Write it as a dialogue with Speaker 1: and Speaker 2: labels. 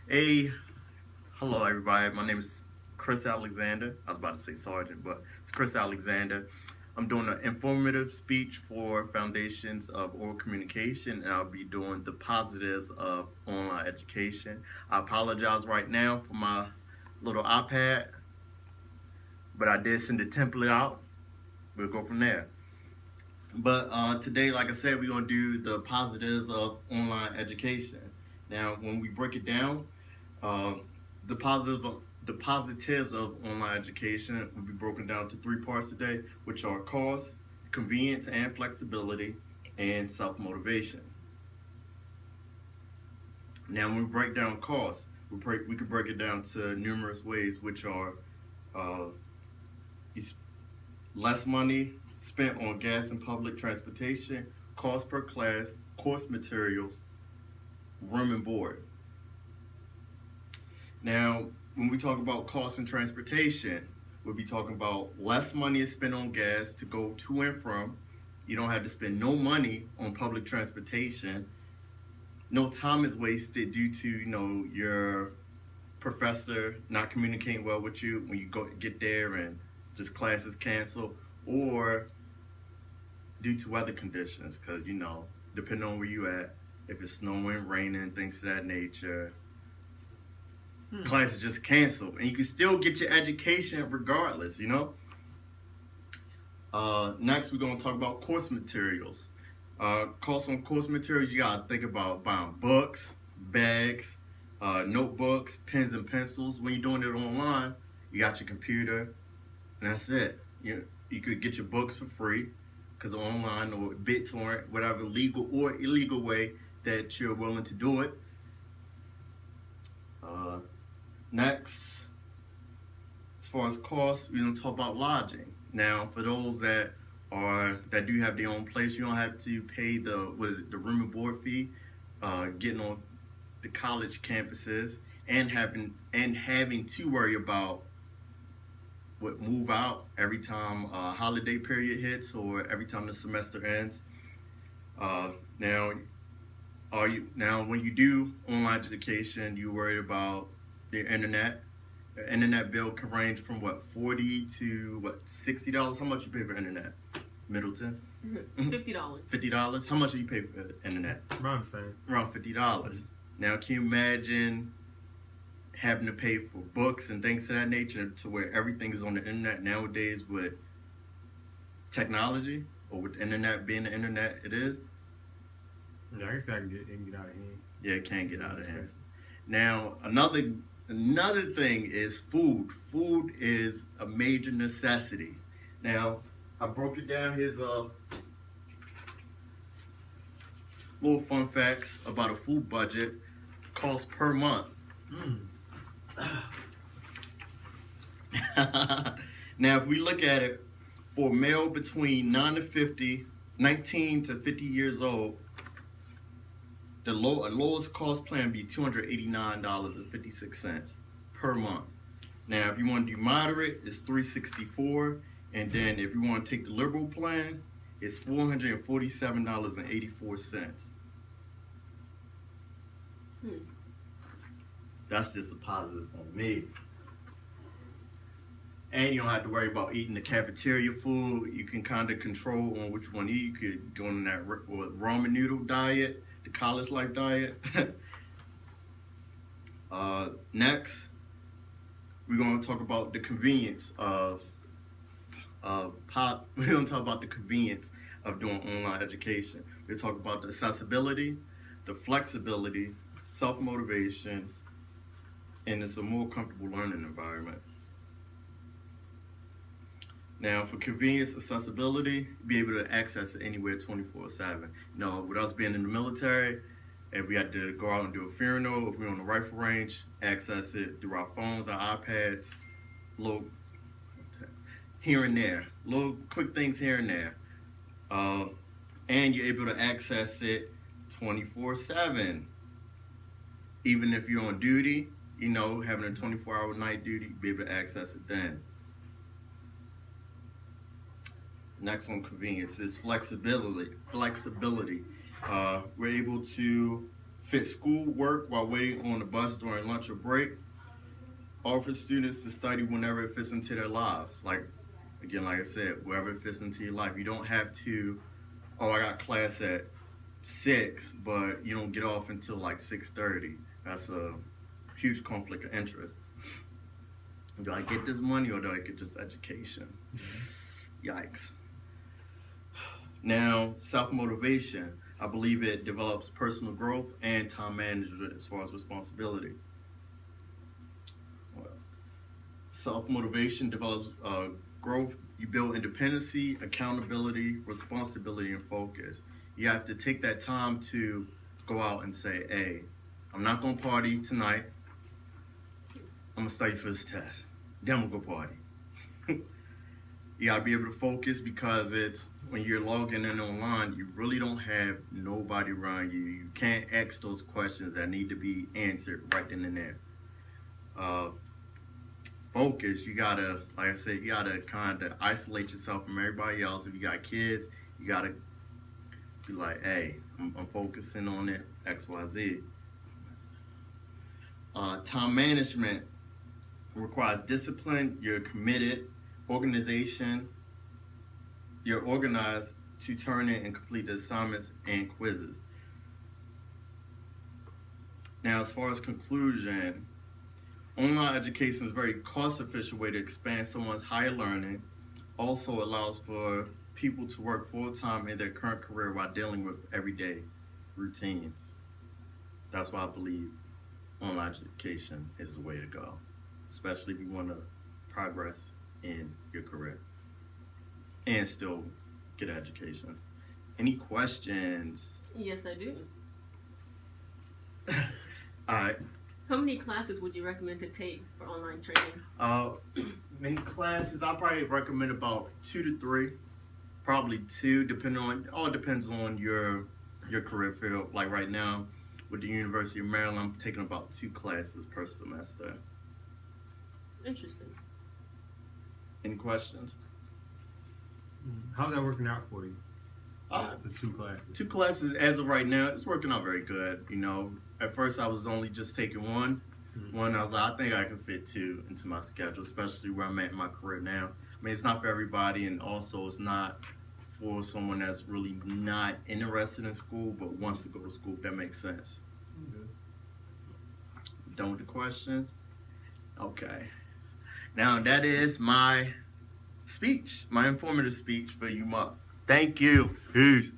Speaker 1: Hey, hello everybody. My name is Chris Alexander. I was about to say Sergeant, but it's Chris Alexander. I'm doing an informative speech for Foundations of Oral Communication, and I'll be doing the positives of online education. I apologize right now for my little iPad, but I did send the template out. We'll go from there. But today, like I said, we're gonna do the positives of online education. Now, when we break it down, uh, the positive, the positives of online education will be broken down to three parts today, which are cost, convenience and flexibility, and self motivation. Now, when we break down cost, we could break it down to numerous ways, which are uh, less money spent on gas and public transportation, cost per class, course materials, room and board. Now, when we talk about cost and transportation, we'll be talking about less money is spent on gas to go to and from. You don't have to spend no money on public transportation. No time is wasted due to your professor not communicating well with you when you go get there and just classes canceled, or due to weather conditions, because depending on where you at, if it's snowing, raining, things of that nature, class is just canceled, and you can still get your education regardless. Next, we're gonna talk about course materials. Cost on course materials, you gotta think about buying books, bags, notebooks, pens and pencils. When you're doing it online, you got your computer, and that's it. You could get your books for free because online or BitTorrent, whatever legal or illegal way that you're willing to do it. Uh, Next, as far as costs, we're gonna talk about lodging. Now, for those that do have their own place, you don't have to pay the room and board fee. Getting on the college campuses and having to worry about what move out every time holiday period hits or every time the semester ends. Uh, now, when you do online education, you worry about the internet. The internet bill can range from what 40 to what $60. How much you pay for internet, Middleton?
Speaker 2: $50.
Speaker 1: $50. How much do you pay for internet?
Speaker 3: Around the same.
Speaker 1: Around $50. Now, can you imagine having to pay for books and things of that nature to where everything is on the internet nowadays with technology or with the internet being the internet it is?
Speaker 3: Yeah, I guess it can get out of hand.
Speaker 1: Yeah, it can get out of hand. Now, another thing is food. Food is a major necessity. Now, I broke it down. Here's a little fun facts about a food budget. Cost per month. Now, if we look at it, for a male between 19 to 50 years old, the lowest cost plan would be $289.56 per month. Now, if you want to do moderate, it's $364, and then if you want to take the liberal plan, it's $447.84. That's just a positive on me. And you don't have to worry about eating the cafeteria food. You can kind of control on which one to eat. You could go on that ramen noodle diet, the college life diet. Next, we're going to talk about the convenience of we're going to talk about the convenience of doing online education. We'll talk about the accessibility, the flexibility, self-motivation, and it's a more comfortable learning environment. Now, for convenience, accessibility, be able to access it anywhere 24/7. With us being in the military, if we had to go out and do a funeral, if we're on the rifle range, access it through our phones, our iPads, little here and there, little quick things here and there. And you're able to access it 24/7. Even if you're on duty, having a 24-hour night duty, be able to access it then. Next on convenience is flexibility. We're able to fit school work while waiting on the bus during lunch or break, offer students to study whenever it fits into their lives. Like, again, like I said, wherever it fits into your life. You don't have to, oh, I got class at 6, but you don't get off until like 6:30. That's a huge conflict of interest. Do I get this money or do I get this education? Yikes. Now, self motivation. I believe it develops personal growth and time management as far as responsibility. Well, self motivation develops growth. You build independency, accountability, responsibility, and focus. You have to take that time to go out and say, hey, I'm not going to party tonight. I'm going to study for this test. Then we'll go party. You got to be able to focus because it's when you're logging in online, you really don't have nobody around you. You can't ask those questions that need to be answered right then and there. Focus, you gotta, like I said, you gotta kind of isolate yourself from everybody else. If you got kids, you gotta be like, hey, I'm focusing on it, X, Y, Z. Time management requires discipline. You're committed, organization. You're organized to turn in and complete the assignments and quizzes. Now, as far as conclusion, online education is a very cost-efficient way to expand someone's higher learning. Also allows for people to work full-time in their current career while dealing with everyday routines. That's why I believe online education is the way to go, especially if you want to progress in your career and still get an education. Any questions?
Speaker 2: Yes, I do.
Speaker 1: All right.
Speaker 2: How many classes would you recommend to take for online training?
Speaker 1: Many classes, I probably recommend about 2 to 3, probably 2, depending on, all depends on your career field. Like right now, with the University of Maryland, I'm taking about 2 classes per semester.
Speaker 2: Interesting.
Speaker 1: Any questions?
Speaker 3: How's that working out for you? The 2 classes.
Speaker 1: 2 classes as of right now, it's working out very good. You know, at first I was only just taking one. One, I was like, I think I can fit 2 into my schedule, especially where I'm at in my career now. I mean, it's not for everybody, and also it's not for someone that's really not interested in school but wants to go to school, if that makes sense. Done with the questions? Okay. Now, that is my speech, my informative speech for you, Mark. Thank you. Peace.